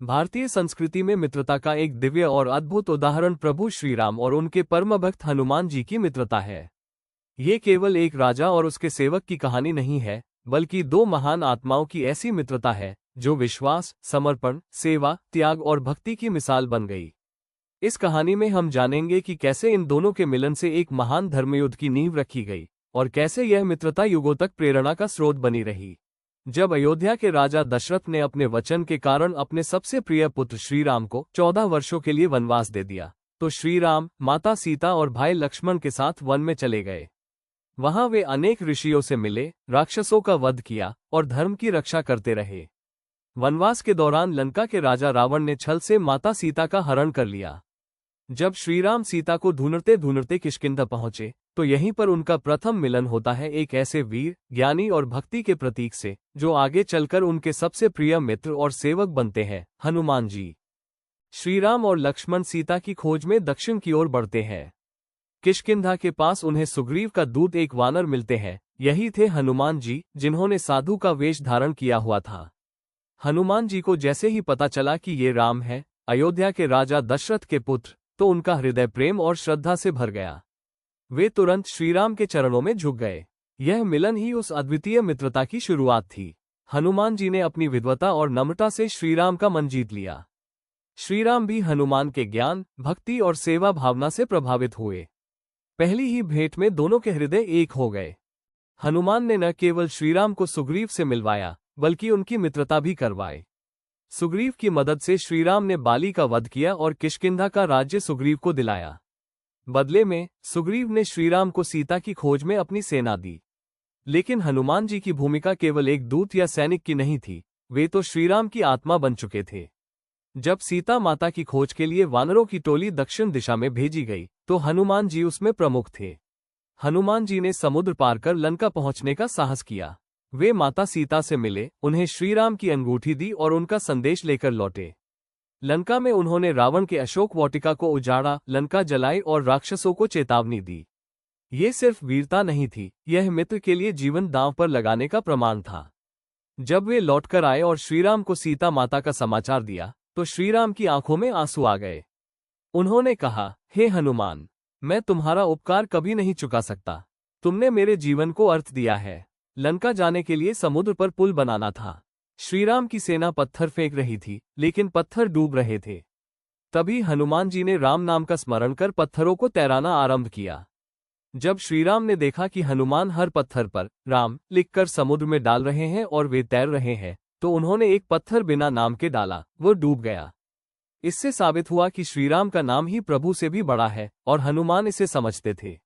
भारतीय संस्कृति में मित्रता का एक दिव्य और अद्भुत उदाहरण प्रभु श्री राम और उनके परम भक्त हनुमान जी की मित्रता है। ये केवल एक राजा और उसके सेवक की कहानी नहीं है, बल्कि दो महान आत्माओं की ऐसी मित्रता है जो विश्वास, समर्पण, सेवा, त्याग और भक्ति की मिसाल बन गई। इस कहानी में हम जानेंगे कि कैसे इन दोनों के मिलन से एक महान धर्मयुद्ध की नींव रखी गई और कैसे यह मित्रता युगों तक प्रेरणा का स्रोत बनी रही। जब अयोध्या के राजा दशरथ ने अपने वचन के कारण अपने सबसे प्रिय पुत्र श्री राम को 14 वर्षों के लिए वनवास दे दिया, तो श्री राम माता सीता और भाई लक्ष्मण के साथ वन में चले गए। वहां वे अनेक ऋषियों से मिले, राक्षसों का वध किया और धर्म की रक्षा करते रहे। वनवास के दौरान लंका के राजा रावण ने छल से माता सीता का हरण कर लिया। जब श्रीराम सीता को ढूंढते ढूंढते किष्किंधा पहुंचे, तो यहीं पर उनका प्रथम मिलन होता है एक ऐसे वीर, ज्ञानी और भक्ति के प्रतीक से, जो आगे चलकर उनके सबसे प्रिय मित्र और सेवक बनते हैं, हनुमान जी। श्रीराम और लक्ष्मण सीता की खोज में दक्षिण की ओर बढ़ते हैं। किष्किंधा के पास उन्हें सुग्रीव का दूत एक वानर मिलते हैं। यही थे हनुमान जी, जिन्होंने साधु का वेश धारण किया हुआ था। हनुमान जी को जैसे ही पता चला कि ये राम है, अयोध्या के राजा दशरथ के पुत्र, तो उनका हृदय प्रेम और श्रद्धा से भर गया। वे तुरंत श्रीराम के चरणों में झुक गए। यह मिलन ही उस अद्वितीय मित्रता की शुरुआत थी। हनुमान जी ने अपनी विद्वता और नम्रता से श्रीराम का मन जीत लिया। श्रीराम भी हनुमान के ज्ञान, भक्ति और सेवा भावना से प्रभावित हुए। पहली ही भेंट में दोनों के हृदय एक हो गए। हनुमान ने न केवल श्रीराम को सुग्रीव से मिलवाया, बल्कि उनकी मित्रता भी करवाई। सुग्रीव की मदद से श्रीराम ने बाली का वध किया और किष्किंधा का राज्य सुग्रीव को दिलाया। बदले में सुग्रीव ने श्रीराम को सीता की खोज में अपनी सेना दी। लेकिन हनुमान जी की भूमिका केवल एक दूत या सैनिक की नहीं थी, वे तो श्रीराम की आत्मा बन चुके थे। जब सीता माता की खोज के लिए वानरों की टोली दक्षिण दिशा में भेजी गई, तो हनुमान जी उसमें प्रमुख थे। हनुमान जी ने समुद्र पार कर लंका पहुंचने का साहस किया। वे माता सीता से मिले, उन्हें श्रीराम की अंगूठी दी और उनका संदेश लेकर लौटे। लंका में उन्होंने रावण के अशोक वाटिका को उजाड़ा, लंका जलाई और राक्षसों को चेतावनी दी। ये सिर्फ वीरता नहीं थी, यह मित्र के लिए जीवन दांव पर लगाने का प्रमाण था। जब वे लौटकर आए और श्रीराम को सीता माता का समाचार दिया, तो श्रीराम की आंखों में आंसू आ गए। उन्होंने कहा, हे हनुमान, मैं तुम्हारा उपकार कभी नहीं चुका सकता। तुमने मेरे जीवन को अर्थ दिया है। लंका जाने के लिए समुद्र पर पुल बनाना था। श्रीराम की सेना पत्थर फेंक रही थी, लेकिन पत्थर डूब रहे थे। तभी हनुमान जी ने राम नाम का स्मरण कर पत्थरों को तैराना आरंभ किया। जब श्रीराम ने देखा कि हनुमान हर पत्थर पर राम लिखकर समुद्र में डाल रहे हैं और वे तैर रहे हैं, तो उन्होंने एक पत्थर बिना नाम के डाला, वो डूब गया। इससे साबित हुआ कि श्रीराम का नाम ही प्रभु से भी बड़ा है और हनुमान इसे समझते थे।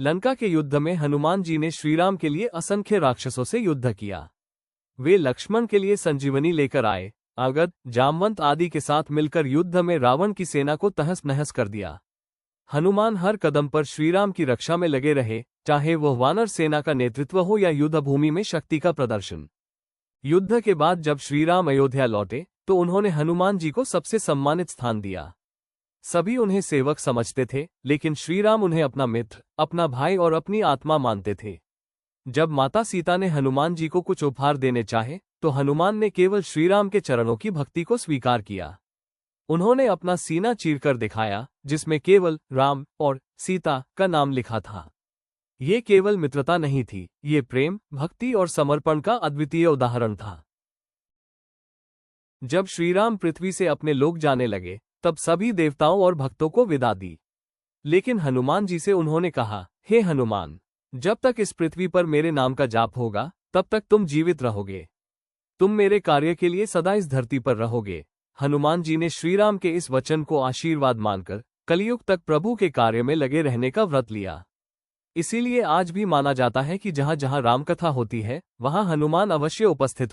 लंका के युद्ध में हनुमान जी ने श्रीराम के लिए असंख्य राक्षसों से युद्ध किया। वे लक्ष्मण के लिए संजीवनी लेकर आए, अंगद, जामवंत आदि के साथ मिलकर युद्ध में रावण की सेना को तहस नहस कर दिया। हनुमान हर कदम पर श्रीराम की रक्षा में लगे रहे, चाहे वह वानर सेना का नेतृत्व हो या युद्ध भूमि में शक्ति का प्रदर्शन। युद्ध के बाद जब श्रीराम अयोध्या लौटे, तो उन्होंने हनुमान जी को सबसे सम्मानित स्थान दिया। सभी उन्हें सेवक समझते थे, लेकिन श्रीराम उन्हें अपना मित्र, अपना भाई और अपनी आत्मा मानते थे। जब माता सीता ने हनुमान जी को कुछ उपहार देने चाहे, तो हनुमान ने केवल श्रीराम के चरणों की भक्ति को स्वीकार किया। उन्होंने अपना सीना चीरकर दिखाया, जिसमें केवल राम और सीता का नाम लिखा था। ये केवल मित्रता नहीं थी, ये प्रेम, भक्ति और समर्पण का अद्वितीय उदाहरण था। जब श्रीराम पृथ्वी से अपने लोक जाने लगे, तब सभी देवताओं और भक्तों को विदा दी। लेकिन हनुमान जी से उन्होंने कहा, हे हनुमान, जब तक इस पृथ्वी पर मेरे नाम का जाप होगा, तब तक तुम जीवित रहोगे। तुम मेरे कार्य के लिए सदा इस धरती पर रहोगे। हनुमान जी ने श्रीराम के इस वचन को आशीर्वाद मानकर कलियुग तक प्रभु के कार्य में लगे रहने का व्रत लिया। इसीलिए आज भी माना जाता है कि जहां जहां रामकथा होती है, वहां हनुमान अवश्य उपस्थित होते हैं।